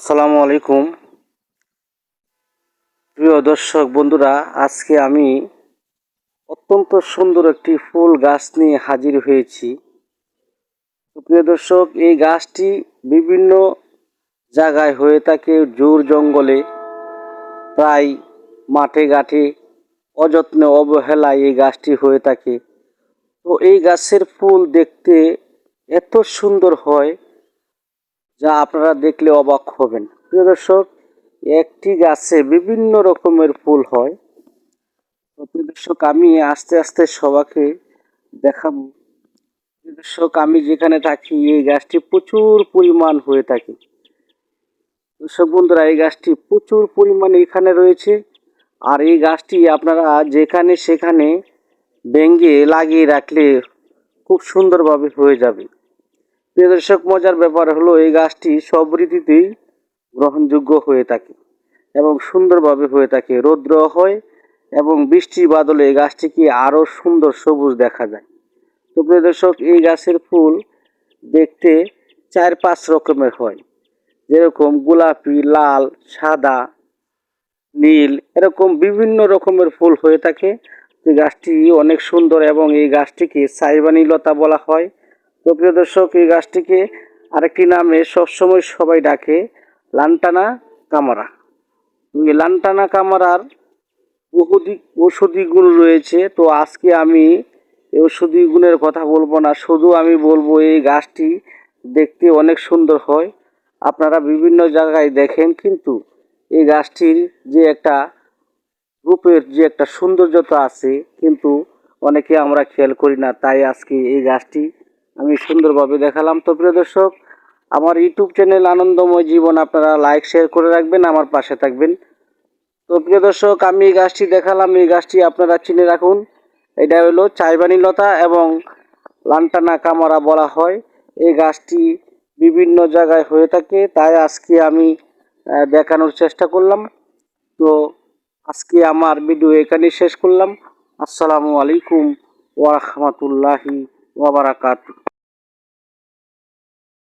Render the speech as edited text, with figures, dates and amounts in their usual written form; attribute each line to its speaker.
Speaker 1: আসসালামু আলাইকুম প্রিয় দর্শক বন্ধুরা, আজকে আমি অত্যন্ত সুন্দর একটি ফুল গাছ নিয়ে হাজির হয়েছি। তো প্রিয় দর্শক, এই গাছটি বিভিন্ন জায়গায় হয়ে থাকে, জোর জঙ্গলে, প্রায় মাঠে ঘাটে অযত্নে অবহেলায় এই গাছটি হয়ে থাকে। তো এই গাছের ফুল দেখতে এত সুন্দর হয় যা আপনারা দেখলে অবাক হবেন। প্রিয় দর্শক, একটি গাছে বিভিন্ন রকমের ফুল হয়। তো প্রিয় দর্শক, আমি আস্তে আস্তে সবাইকে দেখাবো। প্রিয় দর্শক, আমি যেখানে থাকি এই গাছটি প্রচুর পরিমাণ হয়ে থাকে। দর্শক বন্ধুরা, এই গাছটি প্রচুর পরিমাণে এখানে রয়েছে। আর এই গাছটি আপনারা যেখানে সেখানে ভেঙে লাগিয়ে রাখলে খুব সুন্দরভাবে হয়ে যাবে। প্রিয় দর্শক, মজার ব্যাপার হলো এই গাছটি সব ঋতুতেই গ্রহণযোগ্য হয়ে থাকে এবং সুন্দরভাবে হয়ে থাকে। রৌদ্র হয় এবং বৃষ্টি বাদলে এই গাছটিকে আরও সুন্দর সবুজ দেখা যায়। তো প্রিয় দর্শক, এই গাছের ফুল দেখতে 4-5 রকমের হয়, যেরকম গোলাপি, লাল, সাদা, নীল, এরকম বিভিন্ন রকমের ফুল হয়ে থাকে। এই গাছটি অনেক সুন্দর এবং এই গাছটিকে সাইবানি লতা বলা হয়। তো প্রিয় দর্শক, এই গাছটিকে আরেকটি নামে সবসময় সবাই ডাকে লান্টানা কামারা। এই লান্টানা কামারার ঔষধি গুণ রয়েছে। তো আজকে আমি এই ঔষধি গুণের কথা বলবো না, শুধু আমি বলবো এই গাছটি দেখতে অনেক সুন্দর হয়। আপনারা বিভিন্ন জায়গায় দেখেন, কিন্তু এই গাছটির যে একটা রূপের যে একটা সৌন্দর্যতা আছে, কিন্তু অনেকে আমরা খেয়াল করি না। তাই আজকে এই গাছটি আমি সুন্দরভাবে দেখালাম। তো প্রিয় দর্শক, আমার ইউটিউব চ্যানেল আনন্দময় জীবন আপনারা লাইক শেয়ার করে রাখবেন, আমার পাশে থাকবেন। তো প্রিয় দর্শক, আমি এই গাছটি দেখালাম, এই গাছটি আপনারা চিনে রাখুন। এটা হলো চাইবানি লতা এবং লান্টানা কামারা বলা হয়। এই গাছটি বিভিন্ন জায়গায় হয়ে থাকে, তাই আজকে আমি দেখানোর চেষ্টা করলাম। তো আজকে আমার ভিডিও এখানেই শেষ করলাম। আসসালামু আলাইকুম ওয়া রাহমাতুল্লাহি ওয়া বারাকাতুহু।